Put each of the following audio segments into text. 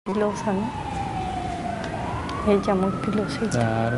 Pilosa, ¿no? Ella muy pilosita. Claro.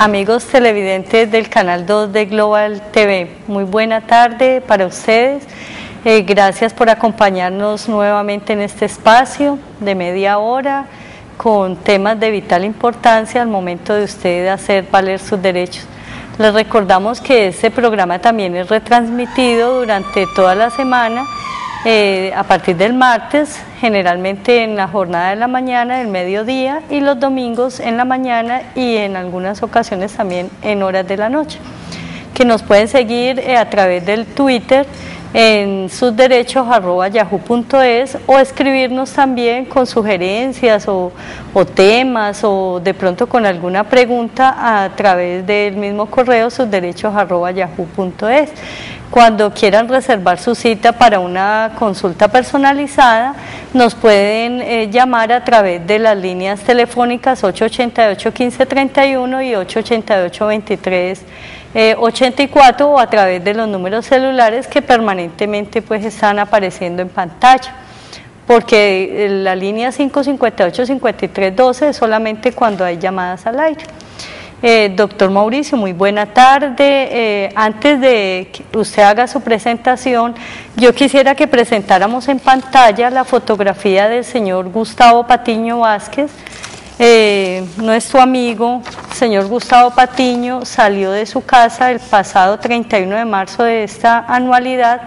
Amigos televidentes del canal 2 de Global TV, muy buena tarde para ustedes. Gracias por acompañarnos nuevamente en este espacio de media hora con temas de vital importancia al momento de usted hacer valer sus derechos. Les recordamos que este programa también es retransmitido durante toda la semana a partir del martes, generalmente en la jornada de la mañana, del mediodía, y los domingos en la mañana y en algunas ocasiones también en horas de la noche. Que nos pueden seguir a través del Twitter en susderechos@yahoo.es o escribirnos también con sugerencias o temas o de pronto con alguna pregunta a través del mismo correo susderechos@yahoo.es. Cuando quieran reservar su cita para una consulta personalizada, nos pueden llamar a través de las líneas telefónicas 888-1531 y 888-2384 o a través de los números celulares que permanentemente pues están apareciendo en pantalla, porque la línea 558-5312 es solamente cuando hay llamadas al aire. Doctor Mauricio, muy buena tarde. Antes de que usted haga su presentación, yo quisiera que presentáramos en pantalla la fotografía del señor Gustavo Patiño Vázquez. Nuestro amigo, señor Gustavo Patiño, salió de su casa el pasado 31 de marzo de esta anualidad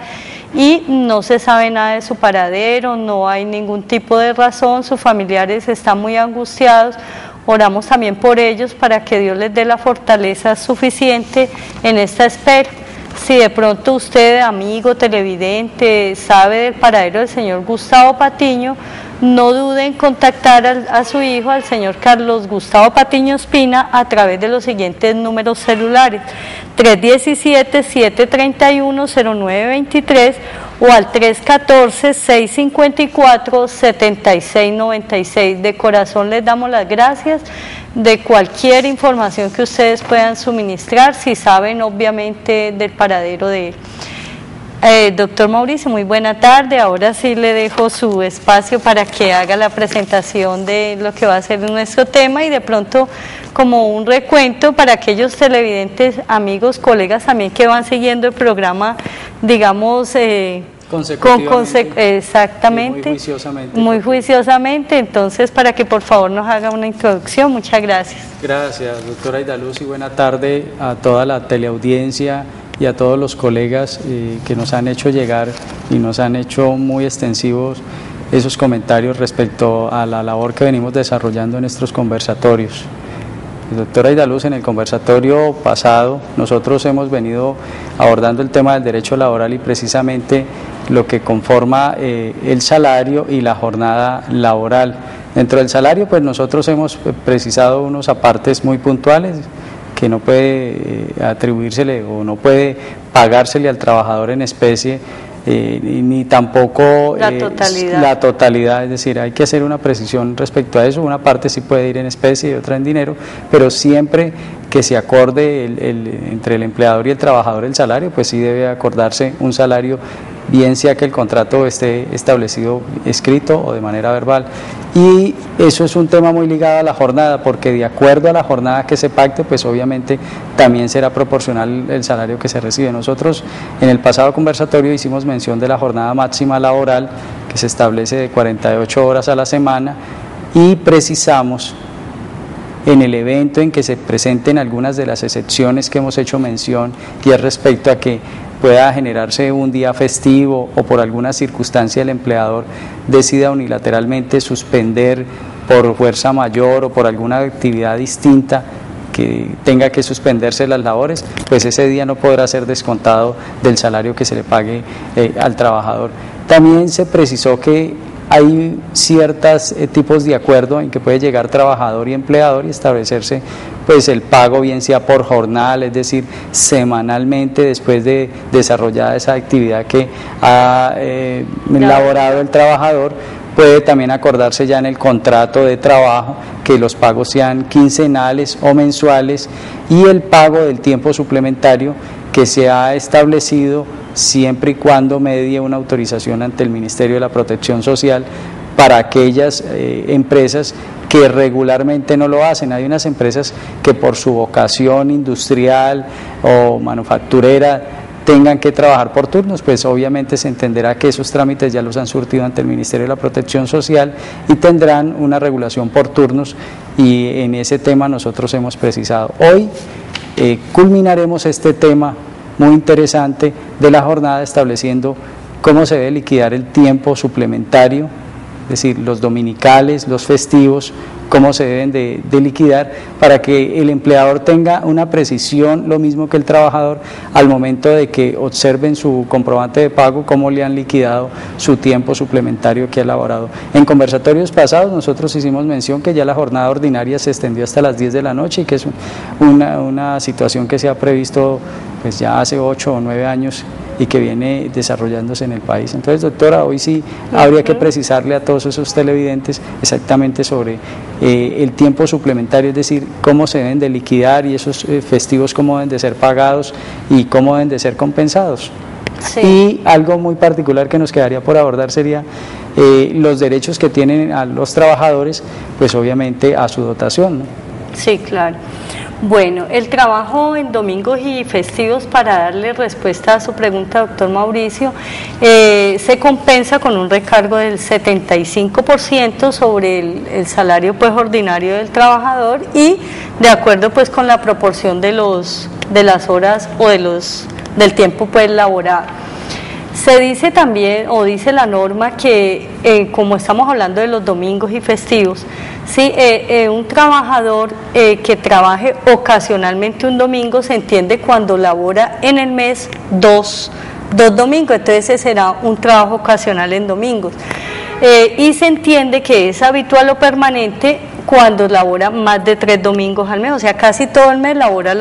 y no se sabe nada de su paradero, no hay ningún tipo de razón, sus familiares están muy angustiados. Oramos también por ellos para que Dios les dé la fortaleza suficiente en esta espera. Si de pronto usted, amigo televidente, sabe del paradero del señor Gustavo Patiño, no dude en contactar a su hijo, al señor Carlos Gustavo Patiño Espina, a través de los siguientes números celulares: 317-731-0923 o al 314-654-7696. De corazón les damos las gracias de cualquier información que ustedes puedan suministrar, si saben obviamente del paradero de él. Doctor Mauricio, muy buena tarde. Ahora sí le dejo su espacio para que haga la presentación de lo que va a ser nuestro tema y de pronto como un recuento para aquellos televidentes, amigos, colegas también que van siguiendo el programa, digamos, exactamente, sí, muy juiciosamente. Entonces, para que por favor nos haga una introducción. Muchas gracias. Gracias, doctora Aidaluz, y buena tarde a toda la teleaudiencia y a todos los colegas que nos han hecho llegar y nos han hecho muy extensivos esos comentarios respecto a la labor que venimos desarrollando en estos conversatorios. Doctora Aidaluz, en el conversatorio pasado nosotros hemos venido abordando el tema del derecho laboral y precisamente lo que conforma el salario y la jornada laboral. Dentro del salario, pues nosotros hemos precisado unos apartes muy puntuales que no puede atribuírsele o no puede pagársele al trabajador en especie, ni tampoco la totalidad, es decir, hay que hacer una precisión respecto a eso. Una parte sí puede ir en especie y otra en dinero, pero siempre que se acorde entre el empleador y el trabajador el salario, pues sí debe acordarse un salario bien sea que el contrato esté establecido escrito o de manera verbal. Y eso es un tema muy ligado a la jornada, porque de acuerdo a la jornada que se pacte, pues obviamente también será proporcional el salario que se recibe. Nosotros en el pasado conversatorio hicimos mención de la jornada máxima laboral, que se establece de 48 horas a la semana, y precisamos en el evento en que se presenten algunas de las excepciones que hemos hecho mención, y es respecto a que pueda generarse un día festivo o por alguna circunstancia el empleador decida unilateralmente suspender por fuerza mayor o por alguna actividad distinta que tenga que suspenderse las labores, pues ese día no podrá ser descontado del salario que se le pague al trabajador. También se precisó que hay ciertos tipos de acuerdo en que puede llegar trabajador y empleador y establecerse pues el pago, bien sea por jornal, es decir, semanalmente después de desarrollada esa actividad que ha elaborado el trabajador. Puede también acordarse ya en el contrato de trabajo que los pagos sean quincenales o mensuales, y el pago del tiempo suplementario que se ha establecido siempre y cuando medie una autorización ante el Ministerio de la Protección Social para aquellas empresas que regularmente no lo hacen. Hay unas empresas que por su vocación industrial o manufacturera tengan que trabajar por turnos, pues obviamente se entenderá que esos trámites ya los han surtido ante el Ministerio de la Protección Social y tendrán una regulación por turnos, y en ese tema nosotros hemos precisado. Hoy culminaremos este tema muy interesante de la jornada estableciendo cómo se debe liquidar el tiempo suplementario, es decir, los dominicales, los festivos, cómo se deben de liquidar para que el empleador tenga una precisión, lo mismo que el trabajador, al momento de que observen su comprobante de pago, cómo le han liquidado su tiempo suplementario que ha elaborado. En conversatorios pasados nosotros hicimos mención que ya la jornada ordinaria se extendió hasta las 10 de la noche y que es una situación que se ha previsto pues ya hace 8 o 9 años y que viene desarrollándose en el país. Entonces, doctora, hoy sí habría que precisarle a todos esos televidentes exactamente sobre el tiempo suplementario, es decir, cómo se deben de liquidar y esos festivos cómo deben de ser pagados y cómo deben de ser compensados. Sí. Y algo muy particular que nos quedaría por abordar sería los derechos que tienen a los trabajadores, pues obviamente a su dotación, ¿no? Sí, claro. Bueno, el trabajo en domingos y festivos, para darle respuesta a su pregunta, doctor Mauricio, se compensa con un recargo del 75% sobre el salario pues ordinario del trabajador, y de acuerdo pues con la proporción de las horas o del tiempo pues laborado. Se dice también, o dice la norma, que como estamos hablando de los domingos y festivos, ¿sí? Un trabajador que trabaje ocasionalmente un domingo se entiende cuando labora en el mes dos domingos, entonces ese será un trabajo ocasional en domingos. Y se entiende que es habitual o permanente cuando labora más de 3 domingos al mes, o sea, casi todo el mes labora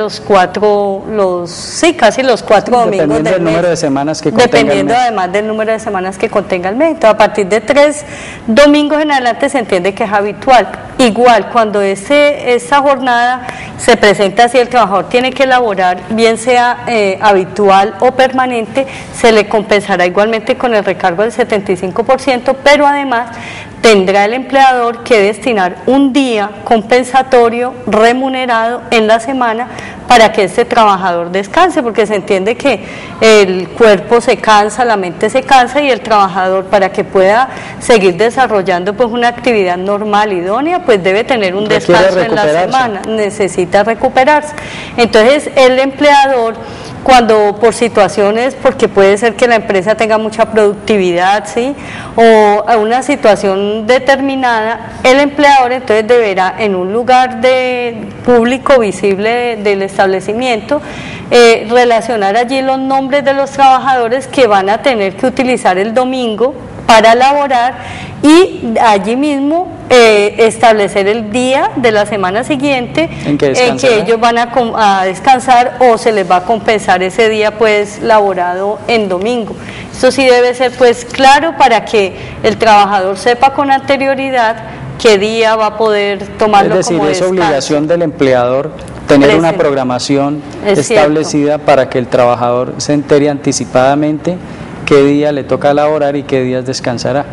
casi los 4 domingos del mes, número de semanas que contenga dependiendo el mes. Además del número de semanas que contenga el mes. Entonces, a partir de 3 domingos en adelante se entiende que es habitual. Igual, cuando esa jornada se presenta así, el trabajador tiene que elaborar, bien sea habitual o permanente, se le compensará igualmente con el recargo del 75%, pero además tendrá el empleador que destinar un día compensatorio remunerado en la semana para que este trabajador descanse, porque se entiende que el cuerpo se cansa, la mente se cansa, y el trabajador, para que pueda seguir desarrollando pues una actividad normal, idónea, pues debe tener un descanso en la semana, necesita recuperarse. Entonces el empleador, cuando por situaciones, porque puede ser que la empresa tenga mucha productividad, ¿sí?, o a una situación determinada, el empleador entonces deberá, en un lugar público visible del establecimiento, relacionar allí los nombres de los trabajadores que van a tener que utilizar el domingo para laborar, y allí mismo establecer el día de la semana siguiente en que ellos van a descansar, o se les va a compensar ese día pues laborado en domingo. Esto sí debe ser pues claro para que el trabajador sepa con anterioridad qué día va a poder tomarlo como descanso. Es decir, es obligación del empleador tener una programación establecida para que el trabajador se entere anticipadamente qué día le toca laborar y qué días descansará.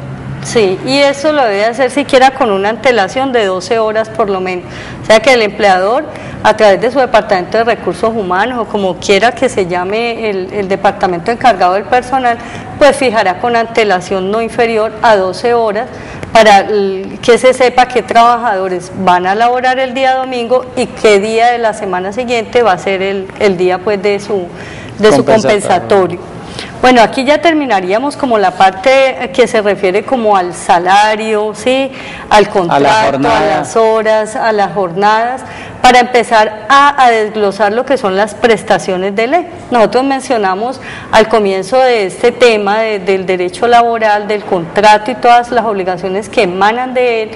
Sí, y eso lo debe hacer siquiera con una antelación de 12 horas por lo menos. O sea que el empleador, a través de su departamento de recursos humanos o como quiera que se llame el departamento encargado del personal, pues fijará con antelación no inferior a 12 horas para que se sepa qué trabajadores van a laborar el día domingo y qué día de la semana siguiente va a ser el día pues de su compensatorio. Bueno, aquí ya terminaríamos como la parte que se refiere como al salario, ¿sí? Al contrato, a las horas, a las jornadas, para empezar a desglosar lo que son las prestaciones de ley. Nosotros mencionamos al comienzo de este tema del derecho laboral, del contrato y todas las obligaciones que emanan de él,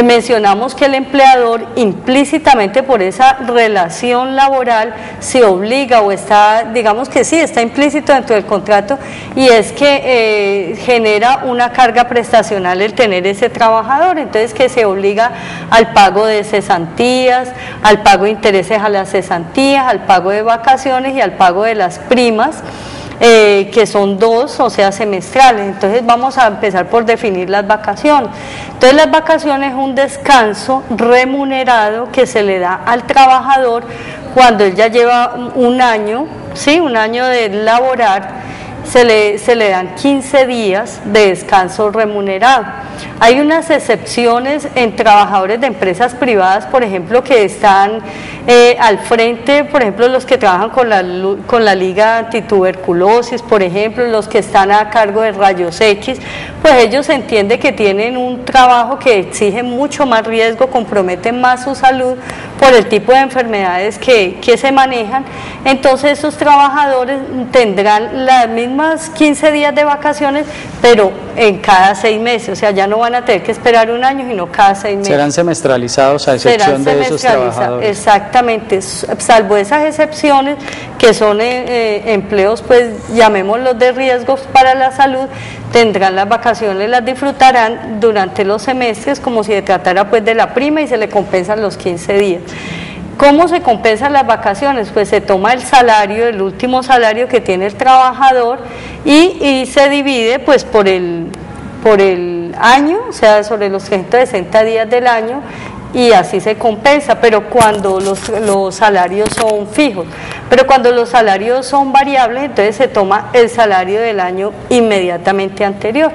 mencionamos que el empleador implícitamente por esa relación laboral se obliga o está, digamos que sí, está implícito dentro del contrato, y es que genera una carga prestacional el tener ese trabajador, entonces que se obliga al pago de cesantías, al pago de intereses a las cesantías, al pago de vacaciones y al pago de las primas, que son 2, o sea, semestrales. Entonces vamos a empezar por definir las vacaciones. Entonces las vacaciones es un descanso remunerado que se le da al trabajador cuando él ya lleva un año, ¿sí? Un año de laborar, se le dan 15 días de descanso remunerado. Hay unas excepciones en trabajadores de empresas privadas, por ejemplo, que están al frente, por ejemplo, los que trabajan con la Liga Antituberculosis, por ejemplo, los que están a cargo de rayos X, pues ellos se entiende que tienen un trabajo que exige mucho más riesgo, compromete más su salud por el tipo de enfermedades que se manejan. Entonces estos trabajadores tendrán las mismas 15 días de vacaciones, pero en cada 6 meses, o sea, ya no van a tener que esperar un año, sino cada 6 meses. Serán semestralizados a excepción de esos trabajadores. Exactamente, salvo esas excepciones que son empleos, pues llamémoslos de riesgos para la salud, tendrán las vacaciones, las disfrutarán durante los semestres como si se tratara pues de la prima y se le compensan los 15 días. ¿Cómo se compensan las vacaciones? Pues se toma el salario, el último salario que tiene el trabajador y se divide pues por el año, o sea, sobre los 360 días del año, y así se compensa, pero cuando los salarios son fijos. Pero cuando los salarios son variables, entonces se toma el salario del año inmediatamente anterior.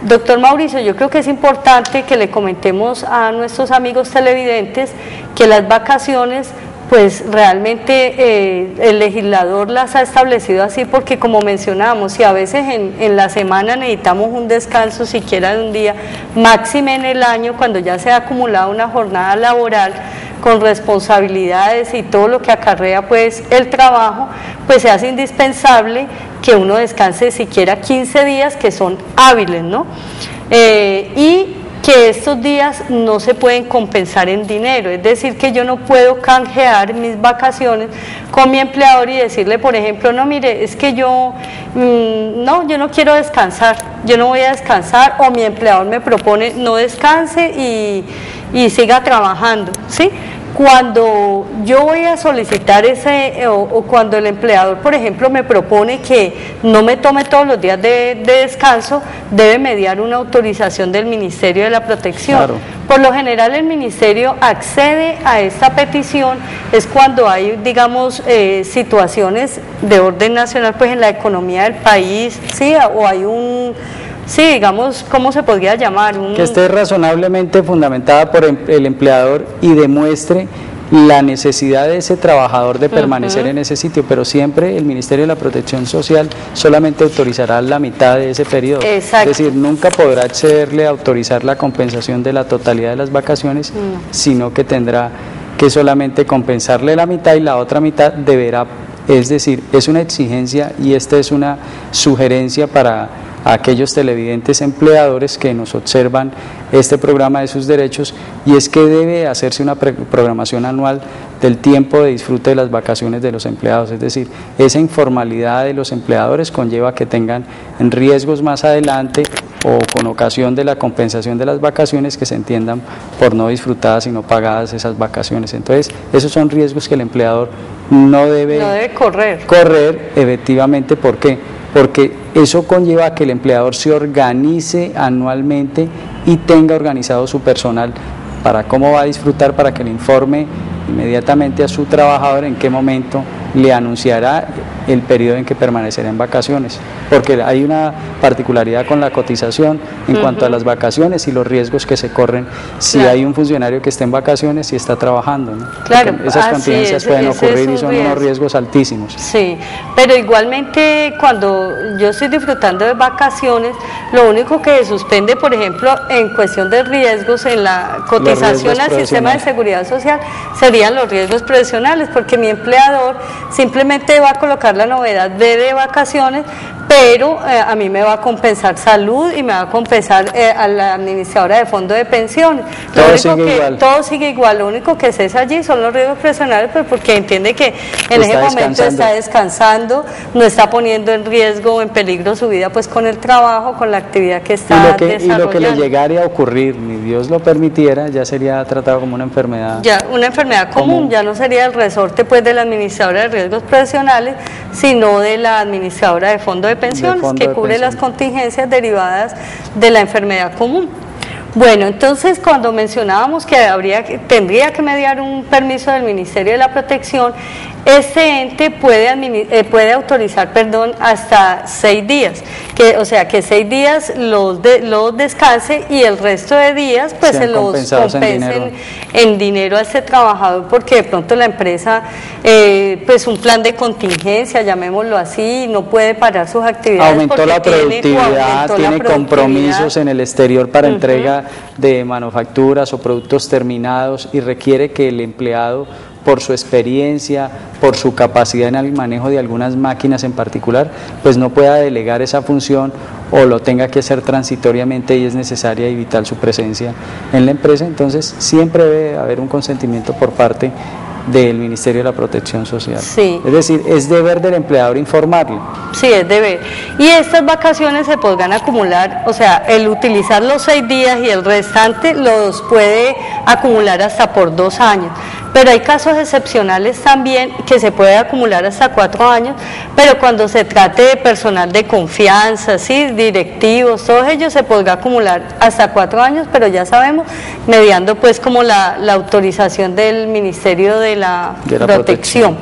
Doctor Mauricio, yo creo que es importante que le comentemos a nuestros amigos televidentes que las vacaciones, pues realmente el legislador las ha establecido así porque, como mencionábamos, si a veces en la semana necesitamos un descanso siquiera de un día, máxime en el año cuando ya se ha acumulado una jornada laboral con responsabilidades y todo lo que acarrea pues el trabajo, pues se hace indispensable que uno descanse siquiera 15 días que son hábiles, ¿no? Y que estos días no se pueden compensar en dinero, es decir, que yo no puedo canjear mis vacaciones con mi empleador y decirle, por ejemplo, no, mire, es que yo no quiero descansar, yo no voy a descansar, o mi empleador me propone no descanse y siga trabajando, ¿sí? Cuando yo voy a solicitar o cuando el empleador, por ejemplo, me propone que no me tome todos los días de descanso, debe mediar una autorización del Ministerio de la Protección. Claro. Por lo general el Ministerio accede a esta petición, es cuando hay, digamos, situaciones de orden nacional, pues en la economía del país, ¿sí? O hay sí, digamos, ¿cómo se podría llamar? Que esté razonablemente fundamentada por el empleador y demuestre la necesidad de ese trabajador de permanecer en ese sitio, pero siempre el Ministerio de la Protección Social solamente autorizará la mitad de ese periodo. Exacto. Es decir, nunca podrá accederle a autorizar la compensación de la totalidad de las vacaciones, sino que tendrá que solamente compensarle la mitad y la otra mitad deberá, es decir, es una exigencia y esta es una sugerencia para a aquellos televidentes empleadores que nos observan este programa de sus derechos, y es que debe hacerse una programación anual del tiempo de disfrute de las vacaciones de los empleados, es decir, esa informalidad de los empleadores conlleva que tengan riesgos más adelante o con ocasión de la compensación de las vacaciones que se entiendan por no disfrutadas sino pagadas esas vacaciones. Entonces, esos son riesgos que el empleador no debe correr efectivamente. ¿Por qué? porque eso conlleva que el empleador se organice anualmente y tenga organizado su personal para cómo va a disfrutar, para que le informe inmediatamente a su trabajador en qué momento le anunciará el periodo en que permanecerá en vacaciones, porque hay una particularidad con la cotización en cuanto a las vacaciones y los riesgos que se corren si hay un funcionario que está en vacaciones y está trabajando, ¿no? Claro, esas contingencias pueden ocurrir y son unos riesgos altísimos. Sí, pero igualmente cuando yo estoy disfrutando de vacaciones, lo único que se suspende, por ejemplo, en cuestión de riesgos en la cotización al sistema de seguridad social, serían los riesgos profesionales, porque mi empleador simplemente va a colocar la novedad de vacaciones, pero a mí me va a compensar salud y me va a compensar a la administradora de fondo de pensiones. Todo sigue igual, lo único que cesa allí son los riesgos profesionales, pues porque entiende que en ese momento está descansando, no está poniendo en riesgo o en peligro su vida pues con el trabajo, con la actividad que está desarrollando. Y lo que le llegara a ocurrir, ni Dios lo permitiera, ya sería tratado como una enfermedad. Ya una enfermedad común, ya no sería el resorte pues de la administradora de riesgos profesionales, sino de la administradora de fondo de pensiones, que cubre las contingencias derivadas de la enfermedad común. Bueno, entonces cuando mencionábamos que tendría que mediar un permiso del Ministerio de la Protección, este ente puede autorizar hasta 6 días, o sea que 6 días los descanse y el resto de días pues se los compensen en dinero a este trabajador, porque de pronto la empresa pues un plan de contingencia, llamémoslo así, no puede parar sus actividades. Aumentó la productividad, tiene compromisos en el exterior para entrega de manufacturas o productos terminados y requiere que el empleado, por su experiencia, por su capacidad en el manejo de algunas máquinas en particular, pues no pueda delegar esa función o lo tenga que hacer transitoriamente y es necesaria y vital su presencia en la empresa. Entonces siempre debe haber un consentimiento por parte del Ministerio de la Protección Social. Sí. Es decir, es deber del empleador informarle. Sí, es deber. Y estas vacaciones se podrán acumular, o sea, el utilizar los 6 días y el restante los puede acumular hasta por 2 años. Pero hay casos excepcionales también que se puede acumular hasta 4 años, pero cuando se trate de personal de confianza, ¿sí? Directivos, todos ellos se podrá acumular hasta 4 años, pero ya sabemos, mediando pues como la autorización del Ministerio de la Protección.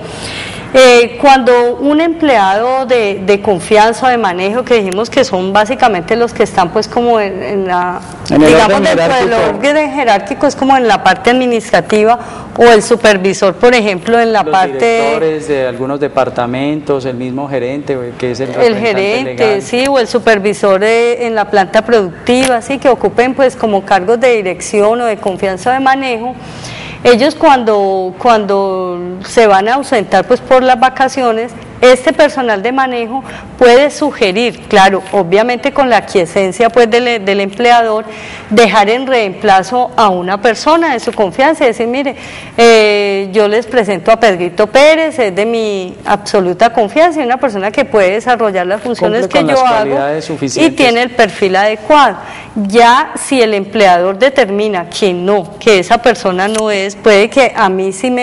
Cuando un empleado de confianza o de manejo, que dijimos que son básicamente los que están pues como digamos dentro del orden jerárquico, es como en la parte administrativa, o el supervisor, por ejemplo, en la parte... Los directores de algunos departamentos, el mismo gerente, que es el gerente legal. Sí, o el supervisor en la planta productiva, sí, que ocupen pues como cargos de dirección o de confianza o de manejo. Ellos cuando se van a ausentar pues por las vacaciones, este personal de manejo puede sugerir, claro, obviamente con la aquiescencia pues del empleador, dejar en reemplazo a una persona de su confianza y decir, mire, yo les presento a Pedrito Pérez, es de mi absoluta confianza y una persona que puede desarrollar las funciones que yo hago y tiene el perfil adecuado. Ya si el empleador determina que esa persona no es, puede que a mí sí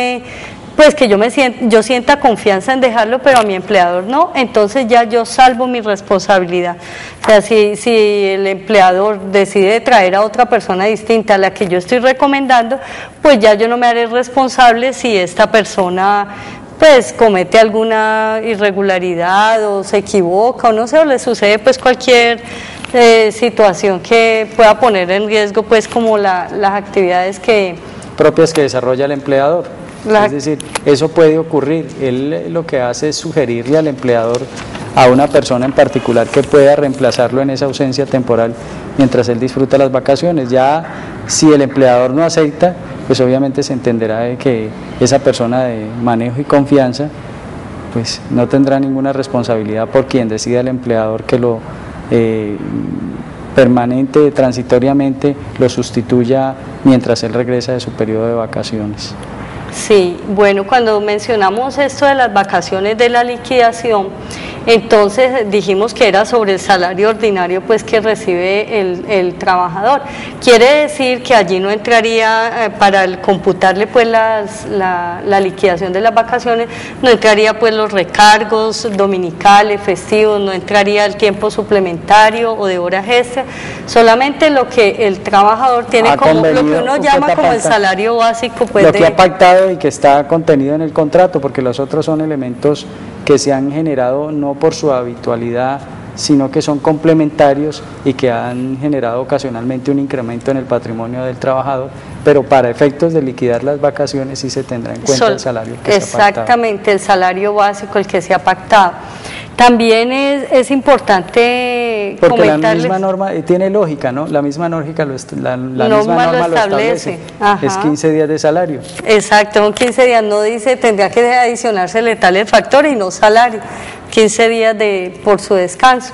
pues que yo sienta confianza en dejarlo, pero a mi empleador no, entonces ya yo salvo mi responsabilidad. O sea, si el empleador decide traer a otra persona distinta a la que yo estoy recomendando, pues ya yo no me haré responsable si esta persona pues comete alguna irregularidad o se equivoca o no sé, o le sucede pues cualquier situación que pueda poner en riesgo pues como las actividades propias que desarrolla el empleador. Es decir, eso puede ocurrir. Él lo que hace es sugerirle al empleador a una persona en particular que pueda reemplazarlo en esa ausencia temporal mientras él disfruta las vacaciones. Ya si el empleador no acepta, pues obviamente se entenderá de que esa persona de manejo y confianza pues no tendrá ninguna responsabilidad por quien decida el empleador que lo permanente, transitoriamente lo sustituya mientras él regresa de su periodo de vacaciones. Sí, bueno, cuando mencionamos esto de las vacaciones de la liquidación, Entonces dijimos que era sobre el salario ordinario pues que recibe el trabajador. Quiere decir que allí no entraría, para computarle pues la liquidación de las vacaciones, no entraría pues los recargos dominicales, festivos, no entraría el tiempo suplementario o de horas extra, solamente lo que el trabajador tiene como lo que uno llama como el salario básico pues lo que ha pactado y que está contenido en el contrato, porque los otros son elementos que se han generado no por su habitualidad, sino que son complementarios y que han generado ocasionalmente un incremento en el patrimonio del trabajador, pero para efectos de liquidar las vacaciones sí se tendrá en cuenta el salario que se ha pactado. Exactamente, el salario básico, el que se ha pactado. También es importante porque comentarles, la misma norma tiene lógica, ¿no? La misma norma lo establece. Es 15 días de salario. Exacto, son 15 días, no dice, tendría que adicionársele tales factores y no salario, 15 días por su descanso.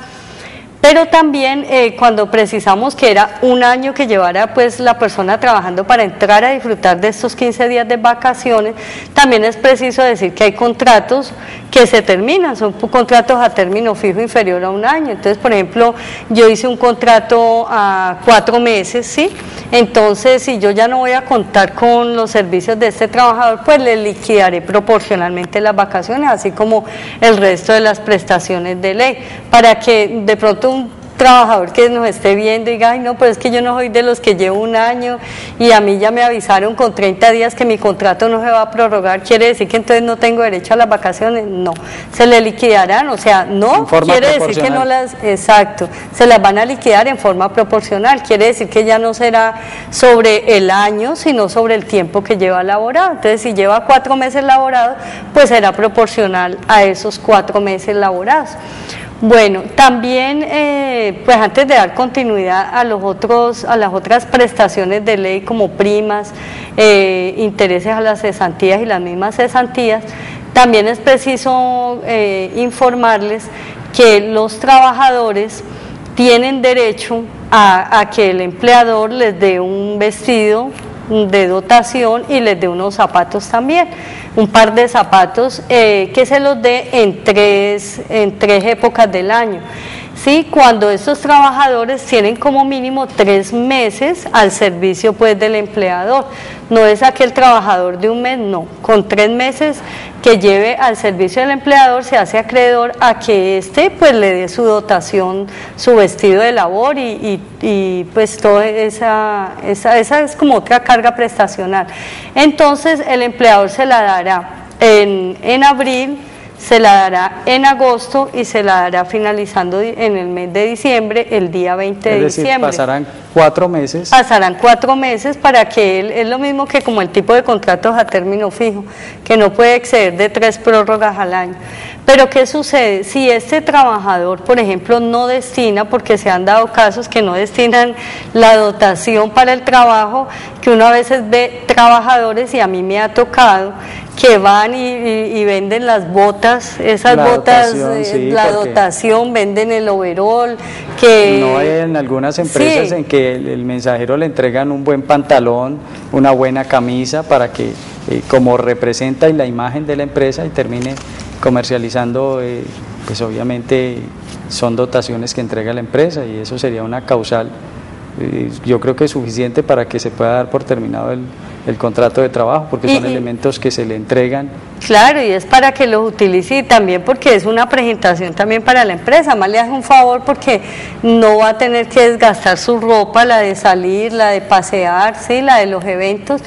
Pero también cuando precisamos que era un año que llevara pues la persona trabajando para entrar a disfrutar de estos 15 días de vacaciones, también es preciso decir que hay contratos que se terminan, son contratos a término fijo inferior a un año. Entonces, por ejemplo, yo hice un contrato a 4 meses, ¿sí? Entonces, si yo ya no voy a contar con los servicios de este trabajador, pues le liquidaré proporcionalmente las vacaciones, así como el resto de las prestaciones de ley, para que de pronto un trabajador que nos esté viendo y diga, ay no, pero es que yo no soy de los que llevo un año y a mí ya me avisaron con 30 días que mi contrato no se va a prorrogar, ¿quiere decir que entonces no tengo derecho a las vacaciones? No, se le liquidarán, o sea, no quiere decir que no las, exacto, se las van a liquidar en forma proporcional, quiere decir que ya no será sobre el año, sino sobre el tiempo que lleva laborado. Entonces, si lleva 4 meses laborados, pues será proporcional a esos 4 meses laborados. Bueno, también, pues antes de dar continuidad a las otras prestaciones de ley como primas, intereses a las cesantías y las mismas cesantías, también es preciso informarles que los trabajadores tienen derecho a que el empleador les dé un vestido de dotación y les dé unos zapatos también, un par de zapatos que se los dé en tres épocas del año. Sí, cuando estos trabajadores tienen como mínimo 3 meses al servicio pues del empleador, no es aquel trabajador de un mes, no, con 3 meses que lleve al servicio del empleador se hace acreedor a que éste pues le dé su dotación, su vestido de labor y pues toda esa es como otra carga prestacional. Entonces el empleador se la dará en abril, se la dará en agosto y se la dará finalizando en el mes de diciembre, el día 20 de diciembre. Pasarán 4 meses. Pasarán 4 meses para que él, es lo mismo que como el tipo de contratos a término fijo, que no puede exceder de 3 prórrogas al año. Pero ¿qué sucede? Si este trabajador, por ejemplo, no destina, porque se han dado casos que no destinan la dotación para el trabajo, que uno a veces ve trabajadores, y a mí me ha tocado, que van y venden las botas, esas botas, la dotación, venden el overol, que... No hay en algunas empresas en que el mensajero le entregan un buen pantalón, una buena camisa, para que como representa la imagen de la empresa y termine comercializando, pues obviamente son dotaciones que entrega la empresa y eso sería una causal, yo creo que es suficiente para que se pueda dar por terminado el contrato de trabajo, porque son elementos que se le entregan. Claro, y es para que los utilice y también porque es una presentación también para la empresa, más le hace un favor porque no va a tener que desgastar su ropa, la de salir, la de pasear, ¿sí? La de los eventos.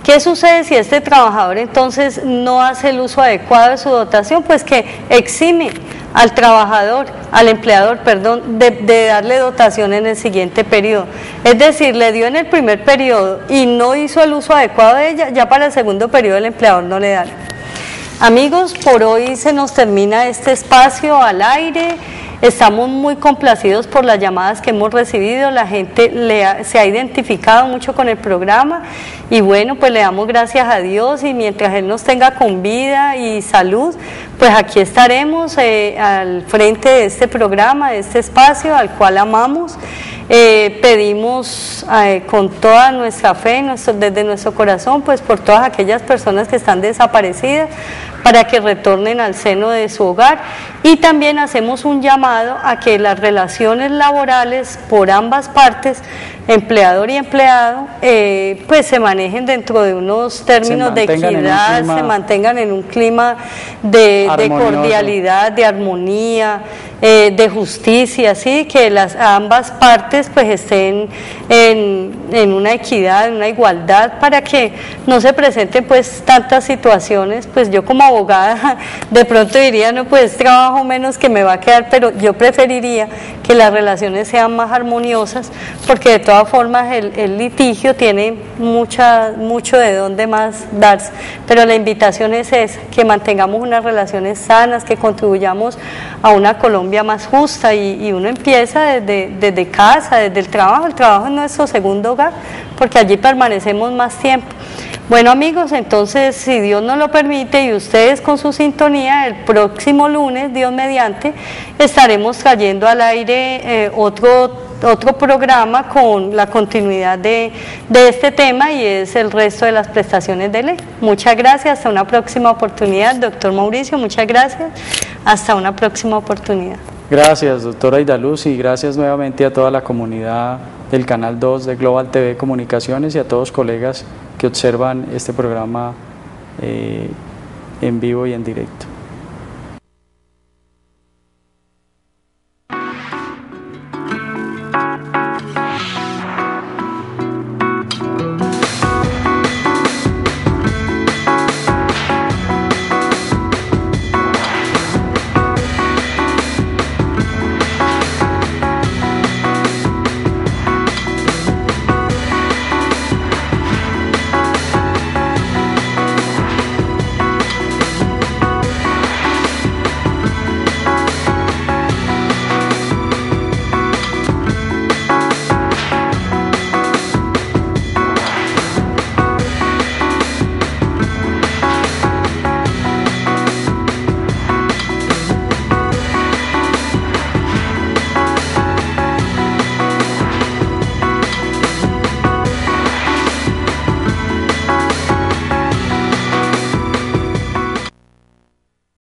¿Qué sucede si este trabajador entonces no hace el uso adecuado de su dotación? Pues que exime al trabajador, al empleador, perdón, de darle dotación en el siguiente periodo. Es decir, le dio en el primer periodo y no hizo el uso adecuado de ella, ya para el segundo periodo el empleador no le da. Amigos, por hoy se nos termina este espacio al aire. Estamos muy complacidos por las llamadas que hemos recibido, la gente se ha identificado mucho con el programa y bueno, pues le damos gracias a Dios y mientras Él nos tenga con vida y salud, pues aquí estaremos al frente de este programa, de este espacio al cual amamos. Pedimos con toda nuestra fe, desde nuestro corazón, pues por todas aquellas personas que están desaparecidas, para que retornen al seno de su hogar, y también hacemos un llamado a que las relaciones laborales por ambas partes, empleador y empleado, pues se manejen dentro de unos términos de equidad, se mantengan en un clima de cordialidad, de armonía, de justicia, ¿sí? Que ambas partes pues estén en una equidad, en una igualdad, para que no se presenten pues tantas situaciones. Pues yo como abogada de pronto diría, no, pues trabajo menos que me va a quedar, pero yo preferiría que las relaciones sean más armoniosas, porque de todas formas el litigio tiene mucho de dónde más darse, pero la invitación es esa, que mantengamos unas relaciones sanas, que contribuyamos a una Colombia más justa, y uno empieza desde casa, desde el trabajo es nuestro segundo hogar, porque allí permanecemos más tiempo. Bueno amigos, entonces si Dios nos lo permite y ustedes con su sintonía, el próximo lunes, Dios mediante, estaremos trayendo al aire otro programa con la continuidad de este tema, y es el resto de las prestaciones de ley. Muchas gracias, hasta una próxima oportunidad. Doctor Mauricio, muchas gracias, hasta una próxima oportunidad. Gracias, doctora Idaluz, y gracias nuevamente a toda la comunidad del Canal 2 de Global TV Comunicaciones y a todos los colegas que observan este programa en vivo y en directo.